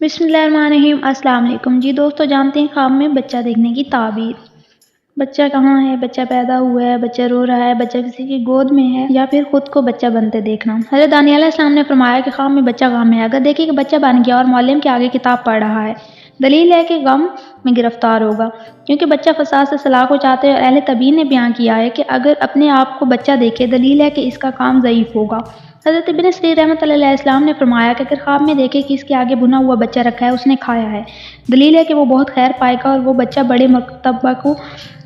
بسم اللہ الرحمن الرحیم۔ السلام علیکم جی دوستو، جانتے ہیں خواب میں بچہ دیکھنے کی تعبیر۔ بچہ کہاں ہے؟ بچہ پیدا ہوا ہے، بچہ رو رہا ہے، بچہ کسی کی گود میں ہے، یا پھر خود کو بچہ بنتے دیکھنا۔ حضرت دانیال علیہ السلام نے فرمایا کہ خواب میں بچہ غم ہے۔ اگر دیکھیں کہ بچہ بن گیا اور معلم کے آگے کتاب پڑھ رہا ہے، دلیل ہے کہ غم میں گرفتار ہوگا، کیونکہ بچہ فساد سے صلاح کو چاہتے ہیں۔ اور اہل طبی نے بیان کیا ہے کہ اگر اپنے آپ کو بچہ دیکھے، دلیل ہے کہ اس کا کام ضعیف ہوگا۔ حضرت ابن سیرین رحمۃ اللہ علیہ السلام نے فرمایا کہ اگر خواب میں دیکھے کہ اس کے آگے بنا ہوا بچہ رکھا ہے، اس نے کھایا ہے، دلیل ہے کہ وہ بہت خیر پائے گا اور وہ بچہ بڑے مرتبہ کو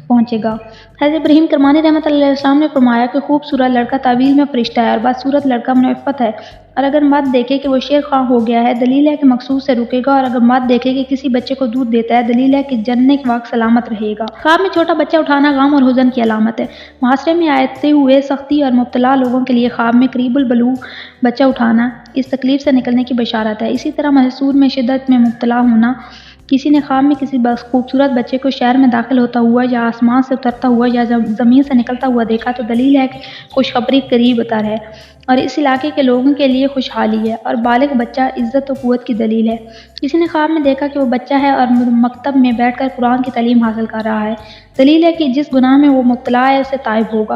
پہنچے گا۔ حضرت ابراہیم کرمانی رحمۃ اللہ علیہ السلام نے فرمایا کہ خوبصورت لڑکا تعویل میں فرشتہ ہے اور بدصورت لڑکا منافقت ہے۔ اور اگر مت دیکھے کہ وہ شیر خواہ ہو گیا ہے، دلیل ہے کہ مقصود سے رکے گا۔ اور اگر مت دیکھے کہ کسی بچے کو دودھ دیتا ہے، دلیل ہے کہ جننے کے وقت سلامت رہے گا۔ خواب میں چھوٹا بچہ اٹھانا غم اور حزن کی علامت ہے۔ معاشرے میں آتے ہوئے سختی اور مبتلا لوگوں کے لیے خواب میں قریب البلوغ بچہ اٹھانا اس تکلیف سے نکلنے کی بشارت ہے۔ اسی طرح محصور میں شدت میں مبتلا ہونا، کسی نے خواب میں کسی خوبصورت بچے کو شہر میں داخل ہوتا ہوا یا آسمان سے اترتا ہوا یا زمین سے نکلتا ہوا دیکھا، تو دلیل ہے کہ خوشخبری قریب تر ہے اور اس علاقے کے لوگوں کے لیے خوشحالی ہے۔ اور بالغ بچہ عزت و قوت کی دلیل ہے۔ کسی نے خواب میں دیکھا کہ وہ بچہ ہے اور مکتب میں بیٹھ کر قرآن کی تعلیم حاصل کر رہا ہے، دلیل ہے کہ جس گناہ میں وہ مبتلا ہے اسے تائب ہوگا۔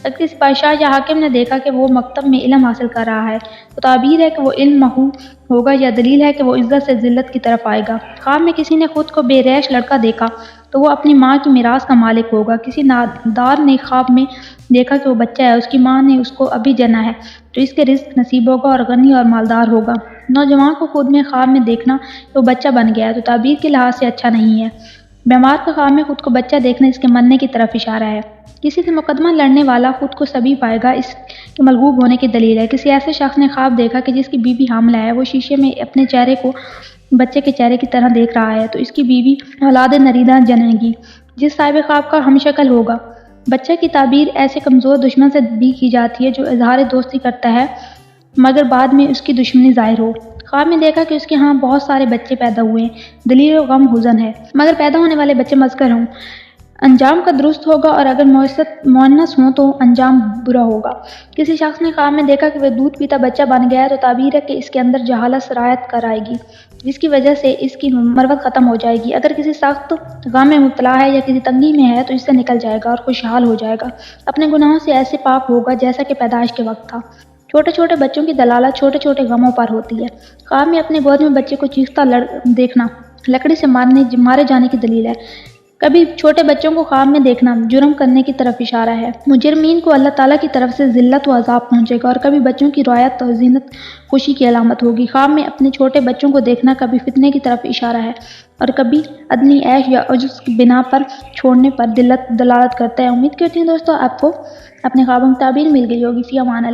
اگر کسی بادشاہ یا حاکم نے دیکھا کہ وہ مکتب میں علم حاصل کر رہا ہے، تو تعبیر ہے کہ وہ علم محو ہوگا یا دلیل ہے کہ وہ عزت سے ذلت کی طرف آئے گا۔ خواب میں کسی نے خود کو بے ریش لڑکا دیکھا تو وہ اپنی ماں کی میراث کا مالک ہوگا۔ کسی نادار نے خواب میں دیکھا کہ وہ بچہ ہے، اس کی ماں نے اس کو ابھی جنا ہے، تو اس کے رزق نصیب ہوگا اور غنی اور مالدار ہوگا۔ نوجوان کو خود میں خواب میں دیکھنا کہ وہ بچہ بن گیا ہے، تو تعبیر کے لحاظ سے اچھا نہیں ہے۔ بیمار کا خواب میں خود کو بچہ دیکھنا اس کے مرنے کی طرف اشارہ ہے۔ کسی سے مقدمہ لڑنے والا خود کو صبی پائے گا، اس کے مغلوب ہونے کی دلیل ہے۔ کسی ایسے شخص نے خواب دیکھا کہ جس کی بیوی حاملہ ہے، وہ شیشے میں اپنے چہرے کو بچے کے چہرے کی طرح دیکھ رہا ہے، تو اس کی بیوی اولاد نریدہ جنے گی، جس صاحب خواب کا ہم شکل ہوگا۔ بچہ کی تعبیر ایسے کمزور دشمن سے بھی کی جاتی ہے جو اظہار دوستی کرتا ہے مگر بعد میں اس کی دشمنی ظاہر ہو۔ خواب میں دیکھا کہ اس کے ہاں بہت سارے بچے پیدا ہوئے ہیں، دلیل غم حزن ہے، مگر پیدا ہونے والے بچے مذکر ہوں، انجام کا درست ہوگا، اور اگر مؤنث ہوں تو انجام برا ہوگا۔ کسی شخص نے خواب میں دیکھا کہ وہ دودھ پیتا بچہ بن گیا ہے، تو تعبیر ہے کہ اس کے اندر جہالت سرایت کر آئے گی، جس کی وجہ سے اس کی مروت ختم ہو جائے گی۔ اگر کسی سخت غم میں مبتلا ہے یا کسی تنگی میں ہے، تو اس سے نکل جائے گا اور خوشحال ہو جائے گا، اپنے گناہوں سے ایسے پاک ہوگا جیسا کہ پیدائش کے وقت تھا۔ چھوٹے چھوٹے بچوں کی دلالت چھوٹے چھوٹے غموں پر ہوتی ہے۔ خواب میں اپنے گود میں بچے کو چیختا دیکھنا لکڑی سے مارے جانے کی دلیل ہے۔ کبھی چھوٹے بچوں کو خواب میں دیکھنا جرم کرنے کی طرف اشارہ ہے، مجرمین کو اللہ تعالیٰ کی طرف سے ذلت و عذاب پہنچے گا۔ اور کبھی بچوں کی روایت و زینت خوشی کی علامت ہوگی۔ خواب میں اپنے چھوٹے بچوں کو دیکھنا کبھی فتنے کی طرف اشارہ ہے اور کبھی ادنی عیش یا عجز کی بنا پر چھوڑنے پر دلالت کرتا ہے۔ امید کرتی ہوں دوستو آپ کو اپنے خوابوں کی تعبیر مل گئی ہوگی۔ فی امان اللہ۔